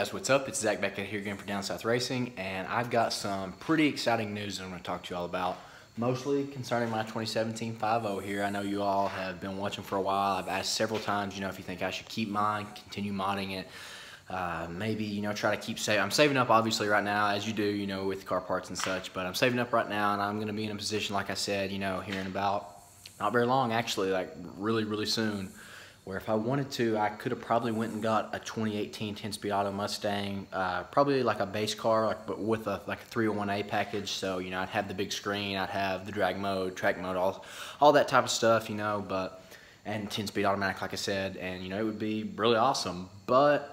guys, what's up? It's Zach Beckett here again for Down South Racing, and I've got some pretty exciting news that I'm going to talk to you all about, mostly concerning my 2017 5.0 here. I know you all have been watching for a while. I've asked several times, if you think I should keep mine, continue modding it, maybe, try to keep saving. I'm saving up, obviously, right now, as you do, with car parts and such, but I'm saving up right now, and I'm going to be in a position, like I said, here in about not very long, actually, like really, really soon, where if I wanted to, I could have probably went and got a 2018 10-speed auto Mustang, probably like a base car, but with a 301A package. So I'd have the big screen, I'd have the drag mode, track mode, all that type of stuff, and 10-speed automatic, like I said, and it would be really awesome. But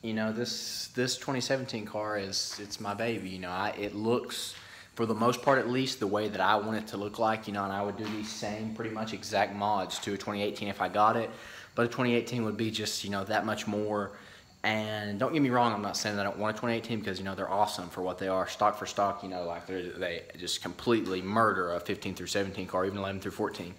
this 2017 car it's my baby. It looks, for the most part at least, the way that I want it to look like, and I would do these same pretty much exact mods to a 2018 if I got it, but a 2018 would be just, that much more. And don't get me wrong, I'm not saying that I don't want a 2018, because, they're awesome for what they are, stock for stock, like they just completely murder a 15 through 17 car, even 11 through 14.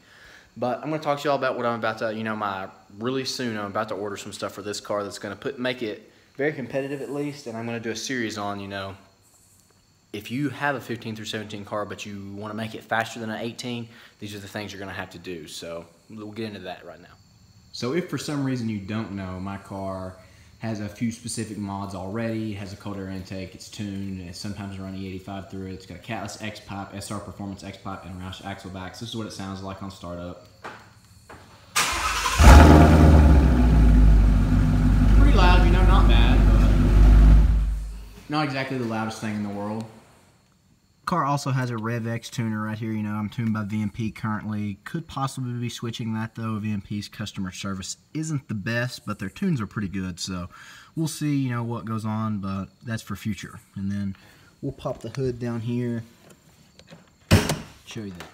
But I'm going to talk to y'all about what I'm about to, really soon I'm about to order some stuff for this car that's going to make it very competitive at least, and I'm going to do a series on, if you have a 15 through 17 car, but you want to make it faster than an 18, these are the things you're going to have to do. So we'll get into that right now. So if for some reason you don't know, my car has a few specific mods already. It has a cold air intake, it's tuned, and it's sometimes run E85 through it. It's got a Catless X-Pipe, SR Performance X-Pipe, and Roush axle backs. This is what it sounds like on startup. Pretty loud, not bad, but not exactly the loudest thing in the world. Car also has a RevX tuner right here. I'm tuned by VMP currently. Could possibly be switching that though. VMP's customer service isn't the best, but their tunes are pretty good. So we'll see, what goes on, but that's for future. And then we'll pop the hood down here. Show you that.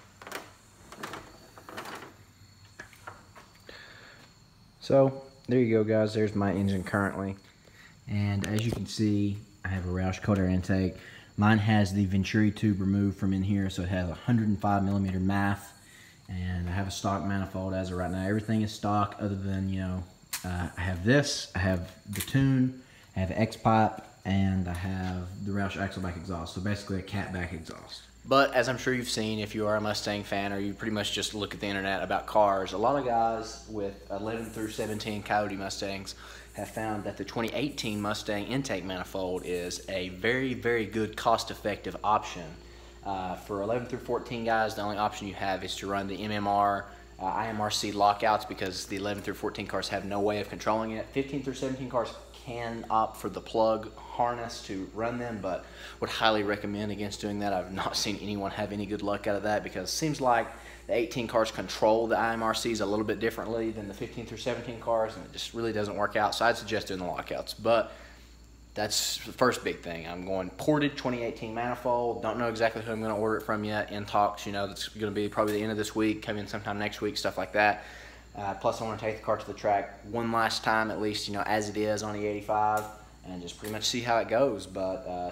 So there you go, guys. There's my engine currently. And as you can see, I have a Roush cold air intake. Mine has the Venturi tube removed from in here, so it has 105mm MAF, and I have a stock manifold as of right now. Everything is stock other than, I have this, I have the tune, I have X-Pipe, and I have the Roush Axleback exhaust, so basically a catback exhaust. But as I'm sure you've seen, if you are a Mustang fan or you pretty much just look at the internet about cars, a lot of guys with 11 through 17 Coyote Mustangs have found that the 2018 Mustang intake manifold is a very, very good cost-effective option. For 11 through 14 guys, the only option you have is to run the MMR IMRC lockouts, because the 11 through 14 cars have no way of controlling it. 15 through 17 cars can opt for the plug harness to run them, but would highly recommend against doing that. I've not seen anyone have any good luck out of that, because it seems like the 18 cars control the IMRCs a little bit differently than the 15 through 17 cars, and it just really doesn't work out. So I'd suggest doing the lockouts. But that's the first big thing. I'm going ported 2018 manifold. Don't know exactly who I'm going to order it from yet. In talks, that's going to be probably the end of this week, come in sometime next week, stuff like that. Plus, I want to take the car to the track one last time, at least, as it is on E85, and just pretty much see how it goes. But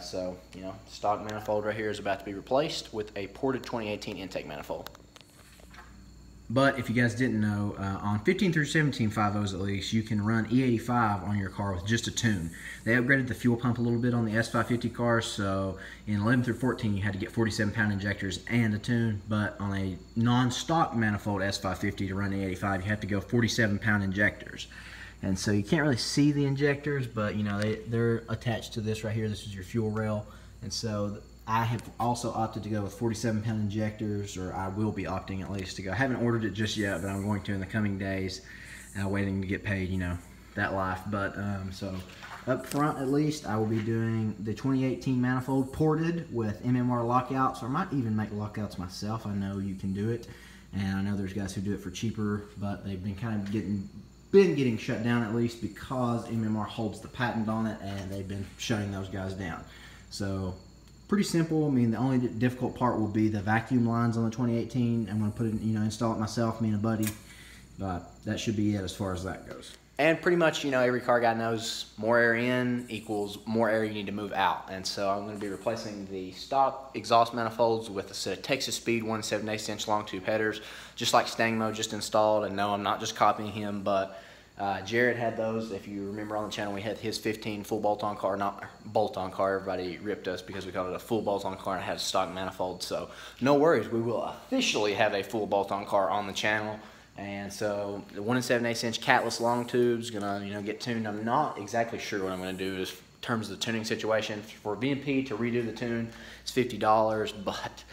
stock manifold right here is about to be replaced with a ported 2018 intake manifold. But if you guys didn't know, on 15 through 17 5.0s at least, you can run E85 on your car with just a tune. They upgraded the fuel pump a little bit on the S550 cars, so in 11 through 14 you had to get 47-pound injectors and a tune, but on a non-stock manifold S550 to run E85 you have to go 47-pound injectors. And so you can't really see the injectors, but they're attached to this right here. This is your fuel rail, and so I have also opted to go with 47-pound injectors, or I will be opting at least to go. I haven't ordered it just yet, but I'm going to in the coming days, waiting to get paid, that life. But so up front at least, I will be doing the 2018 manifold ported with MMR lockouts, or I might even make lockouts myself. I know you can do it, and I know there's guys who do it for cheaper, but they've been kind of getting shut down, at least because MMR holds the patent on it, and they've been shutting those guys down. So pretty simple. I mean, the only difficult part will be the vacuum lines on the 2018. I'm going to put it, install it myself, me and a buddy. But that should be it as far as that goes. And pretty much, every car guy knows more air in equals more air you need to move out. And so I'm going to be replacing the stock exhaust manifolds with a set of Texas Speed 1/7/8 inch long tube headers, just like Stangmo just installed. And no, I'm not just copying him, but Jared had those. If you remember on the channel, we had his 15 full bolt-on car, not bolt-on car. Everybody ripped us because we called it a full bolt-on car and it had a stock manifold. So no worries, we will officially have a full bolt-on car on the channel. And so the 1 7/8 inch catless long tubes gonna get tuned. I'm not exactly sure what I'm gonna do in terms of the tuning situation. For VMP to redo the tune, it's $50, but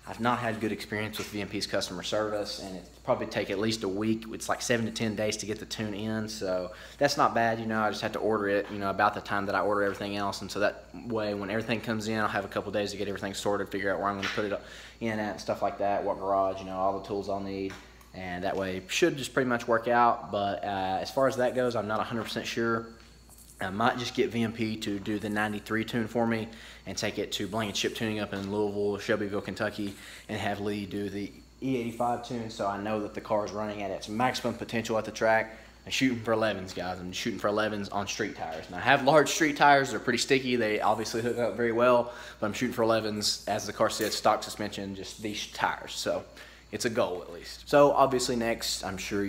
I've not had good experience with VMP's customer service, and it probably take at least a week. It's like 7 to 10 days to get the tune in, so that's not bad. I just have to order it, about the time that I order everything else, and so that way when everything comes in, I'll have a couple days to get everything sorted, figure out where I'm going to put it in at and stuff like that, what garage, all the tools I'll need, and that way should just pretty much work out. But as far as that goes, I'm not 100% sure. I might just get VMP to do the 93 tune for me and take it to Blank & Chip Tuning up in Louisville, Shelbyville, Kentucky, and have Lee do the E85 tune, so I know that the car is running at its maximum potential at the track. I'm shooting for 11s, guys. I'm shooting for 11s on street tires. Now, I have large street tires. They're pretty sticky. They obviously hook up very well, but I'm shooting for 11s, as the car said, stock suspension, just these tires. So it's a goal, at least. So obviously next, I'm sure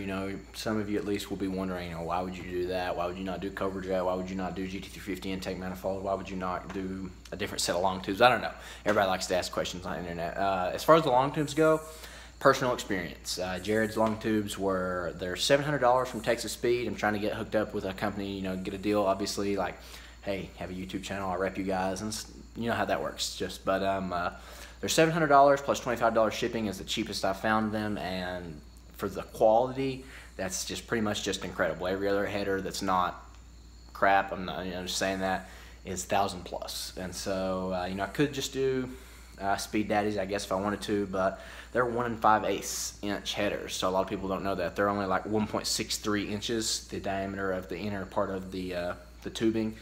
some of you at least will be wondering, why would you do that? Why would you not do Cobra Jet? Why would you not do GT350 intake manifold? Why would you not do a different set of long tubes? I don't know. Everybody likes to ask questions on the internet. As far as the long tubes go, personal experience. Jared's long tubes they're $700 from Texas Speed. I'm trying to get hooked up with a company, get a deal. Obviously, like, hey, have a YouTube channel, I'll rep you guys, and you know how that works. They're $700 plus $25 shipping is the cheapest I've found them, and for the quality, that's just pretty much just incredible. Every other header that's not crap, I'm not just saying that, is 1,000 plus. And so I could just do Speed Daddies, I guess, if I wanted to, but they're 1 5/8 inch headers, so a lot of people don't know that. They're only like 1.63 inches, the diameter of the inner part of the tubing.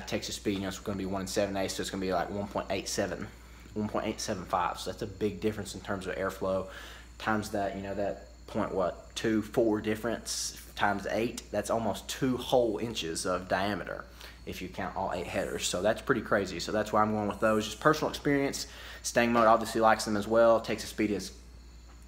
Texas Speed, it's going to be 1 7/8, so it's going to be like 1.875, so that's a big difference in terms of airflow. Times that, that 0.24 difference times 8, that's almost 2 whole inches of diameter if you count all 8 headers. So that's pretty crazy. So that's why I'm going with those. Just personal experience. Stang Mode obviously likes them as well. Texas Speed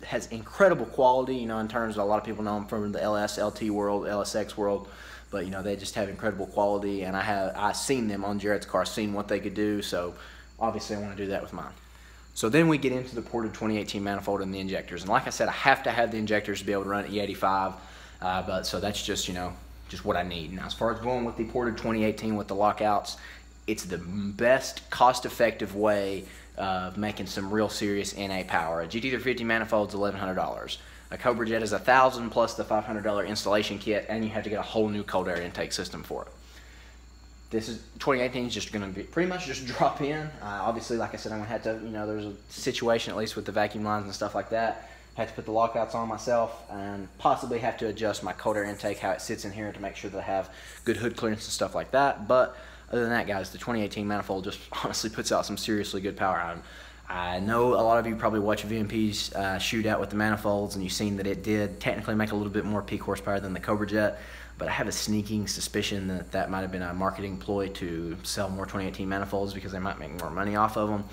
has incredible quality, in terms of, a lot of people know them from the LS, LT world, LSX world, but they just have incredible quality, and I've seen them on Jared's car, seen what they could do, so obviously I want to do that with mine. So then we get into the ported 2018 manifold and the injectors, and like I said, I have to have the injectors to be able to run E85, but so that's just just what I need. Now, as far as going with the ported 2018 with the lockouts, it's the best cost-effective way of making some real serious NA power. A GT350 manifold is $1,100. A Cobra Jet is $1,000 plus the $500 installation kit, and you have to get a whole new cold air intake system for it. This is 2018 is just going to be pretty much just drop in. Obviously, like I said, I'm going to have to, there's a situation at least with the vacuum lines and stuff like that. I have to put the lockouts on myself and possibly have to adjust my cold air intake, how it sits in here, to make sure that I have good hood clearance and stuff like that. But other than that, guys, the 2018 manifold just honestly puts out some seriously good power. I know a lot of you probably watch VMP's shootout with the manifolds, and you've seen that it did technically make a little bit more peak horsepower than the Cobra Jet, but I have a sneaking suspicion that that might have been a marketing ploy to sell more 2018 manifolds because they might make more money off of them.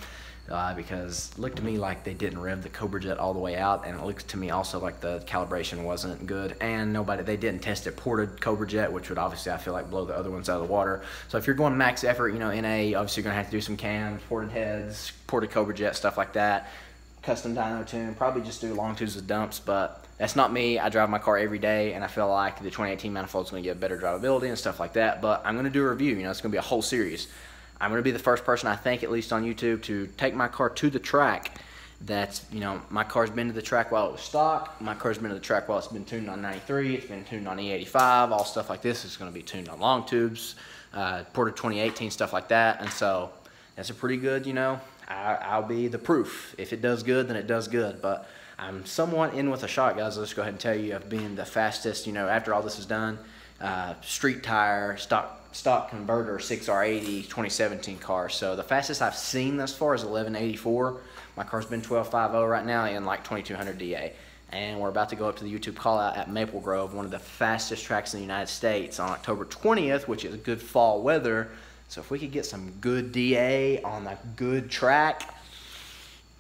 Because it looked to me like they didn't rev the Cobra Jet all the way out, and it looks to me also like the calibration wasn't good, and they didn't test it ported Cobra Jet, which would obviously, I feel like, blow the other ones out of the water. So if you're going max effort, NA, obviously you're gonna have to do some cams, ported heads, ported Cobra Jet, stuff like that. Custom dyno tune, probably just do long tubes with dumps, but that's not me. I drive my car every day, and I feel like the 2018 manifold is gonna get better drivability and stuff like that, but I'm gonna do a review. It's gonna be a whole series. I'm going to be the first person, I think, at least on YouTube, to take my car to the track. That's, my car's been to the track while it was stock. My car's been to the track while it's been tuned on 93. It's been tuned on E85. All stuff like this is going to be tuned on long tubes, ported 2018, stuff like that. And so that's a pretty good, I'll be the proof. If it does good, then it does good. But I'm somewhat in with a shot, guys. Let's go ahead and tell you, of being the fastest, after all this is done, street tire, stock converter 6R80 2017 car. So the fastest I've seen thus far is 1184. My car's been 1250 right now in like 2200 DA. And we're about to go up to the YouTube call out at Maple Grove, one of the fastest tracks in the United States, on October 20th, which is good fall weather. So if we could get some good DA on a good track,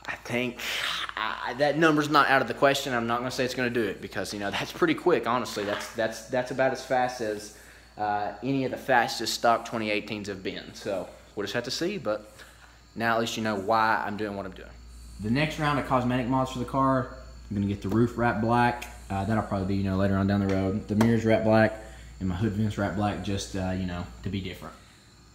I think that number's not out of the question. I'm not going to say it's going to do it because, you know, that's pretty quick, honestly. That's about as fast as any of the fastest stock 2018s have been. So we'll just have to see, but now at least you know why I'm doing what I'm doing. The next round of cosmetic mods for the car, I'm going to get the roof wrapped black. That'll probably be, you know, later on down the road. The mirrors wrapped black and my hood vents wrapped black just, you know, to be different.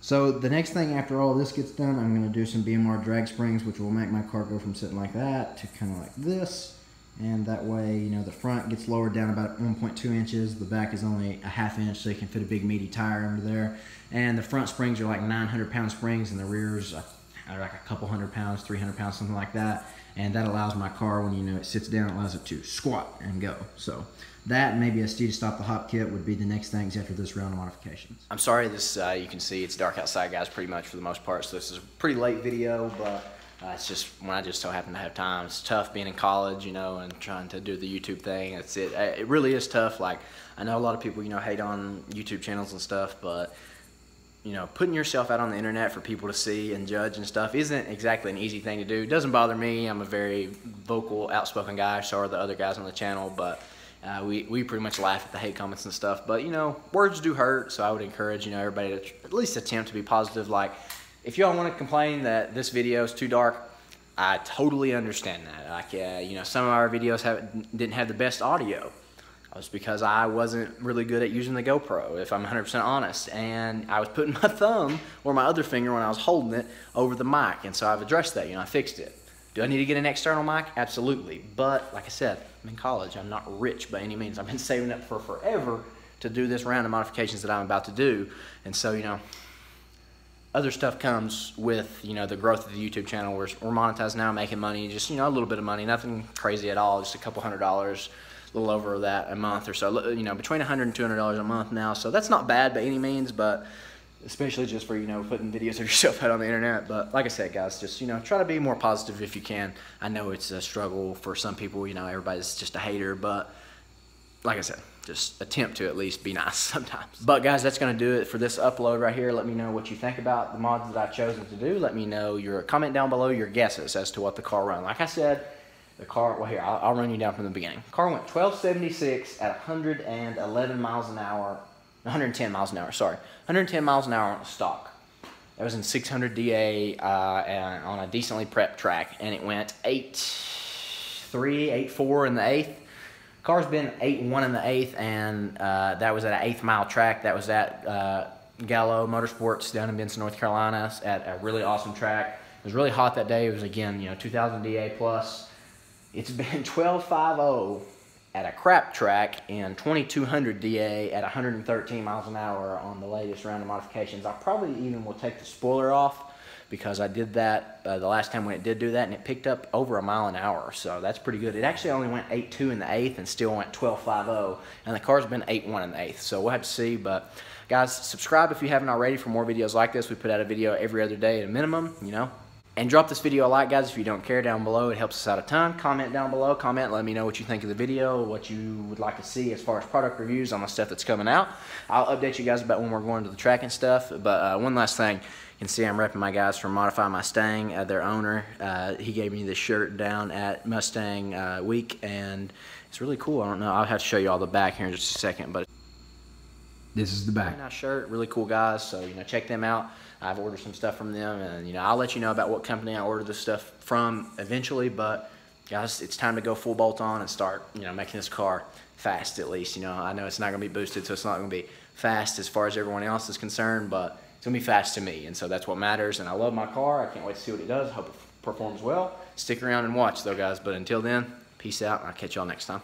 So the next thing after all this gets done, I'm going to do some BMR drag springs, which will make my car go from sitting like that to kind of like this. And that way, you know, the front gets lowered down about 1.2 inches. The back is only a ½ inch, so you can fit a big meaty tire under there. And the front springs are like 900-pound springs, and the rears are like a couple hundred pounds, 300 pounds, something like that. And that allows my car, when, you know, it sits down, it allows it to squat and go. So that, maybe a Steed to Stop the Hop kit would be the next things after this round of modifications. I'm sorry, this you can see it's dark outside, guys, pretty much for the most part. So this is a pretty late video, but it's just when I just so happen to have time. It's tough being in college, you know, and trying to do the YouTube thing. It really is tough. Like, I know a lot of people, you know, hate on YouTube channels and stuff, but you know, putting yourself out on the internet for people to see and judge and stuff isn't exactly an easy thing to do. It doesn't bother me. I'm a very vocal, outspoken guy. So are the other guys on the channel, but we pretty much laugh at the hate comments and stuff. But, you know, words do hurt, so I would encourage, you know, everybody to at least attempt to be positive. Like, if y'all want to complain that this video is too dark, I totally understand that. Like, you know, some of our videos didn't have the best audio. It was because I wasn't really good at using the GoPro, if I'm 100% honest. And I was putting my thumb or my other finger when I was holding it over the mic. And so I've addressed that, you know, I fixed it. Do I need to get an external mic? Absolutely. But like I said, I'm in college. I'm not rich by any means. I've been saving up for forever to do this round of modifications that I'm about to do. And so, you know, other stuff comes with, you know, the growth of the YouTube channel. We're monetized now, making money, just, you know, a little bit of money, nothing crazy at all, just a couple $100s. A little over that a month or so, you know, between $100 and $200 a month now. So that's not bad by any means, but especially just for, you know, putting videos of yourself out on the internet. But like I said, guys, just, you know, try to be more positive if you can. I know it's a struggle for some people, you know, everybody's just a hater, but like I said, just attempt to at least be nice sometimes. But guys, that's gonna do it for this upload right here. Let me know what you think about the mods that I've chosen to do. Let me know comment down below your guesses as to what the car run. Like I said, the car, well, here, I'll run you down from the beginning. The car went 1276 at 111 miles an hour, 110 miles an hour, sorry. 110 miles an hour on a stock. That was in 600 DA and on a decently prepped track, and it went 8.3, 8.4 in the 8th. Car's been 8.1 in the 8th, and that was at an 8th mile track. That was at Gallo Motorsports down in Benson, North Carolina, at a really awesome track. It was really hot that day. It was, again, you know, 2000 DA plus. It's been 12.50 at a crap track and 2200 DA at 113 miles an hour on the latest round of modifications. I probably even will take the spoiler off because I did that the last time when it did do that, and it picked up over a mile an hour, so that's pretty good. It actually only went 8.2 in the 8th and still went 12.50, and the car's been 8.1 in the 8th, so we'll have to see. But guys, subscribe if you haven't already for more videos like this. We put out a video every other day at a minimum, you know. And drop this video a like, guys, if you don't care, down below. It helps us out a ton. Comment down below. Comment, let me know what you think of the video, what you would like to see as far as product reviews on the stuff that's coming out. I'll update you guys about when we're going to the track and stuff. But one last thing. You can see I'm repping my guys from Modify Mustang, their owner. He gave me this shirt down at Mustang Week, and it's really cool. I don't know. I'll have to show you all the back here in just a second, but this is the back. Nice shirt. Really cool guys. So, you know, check them out. I've ordered some stuff from them, and, you know, I'll let you know about what company I ordered this stuff from eventually. But, guys, it's time to go full bolt on and start, you know, making this car fast at least. You know, I know it's not going to be boosted, so it's not going to be fast as far as everyone else is concerned, but it's going to be fast to me, and so that's what matters. And I love my car. I can't wait to see what it does. I hope it performs well. Stick around and watch, though, guys. But until then, peace out, and I'll catch y'all next time.